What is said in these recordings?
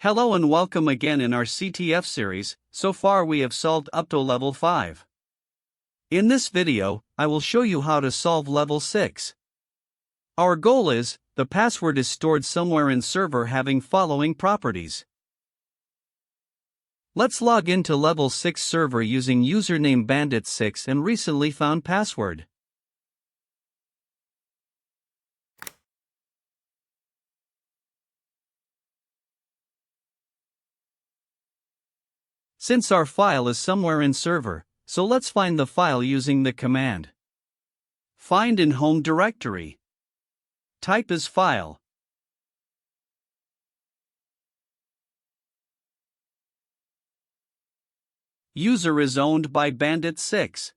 Hello and welcome again in our CTF series. So far we have solved up to level 5. In this video, I will show you how to solve level 6. Our goal is, the password is stored somewhere in server having following properties. Let's log into level 6 server using username Bandit6 and recently found password. Since our file is somewhere in server, so let's find the file using the command find in home directory. Type as file. User is owned by Bandit6.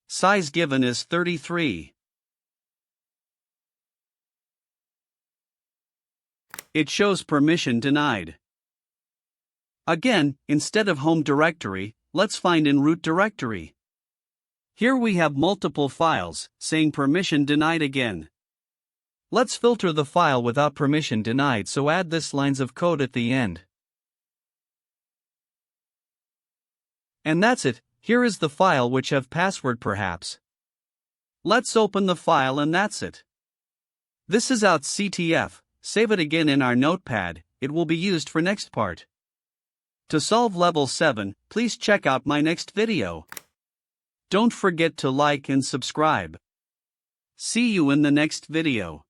Size given is 33. It shows permission denied. Again, instead of home directory, let's find in root directory. Here we have multiple files, saying permission denied again. Let's filter the file without permission denied, so add this lines of code at the end. And that's it, here is the file which have password perhaps. Let's open the file and that's it. This is out CTF. Save it again in our notepad, it will be used for next part. To solve level 7, please check out my next video. Don't forget to like and subscribe. See you in the next video.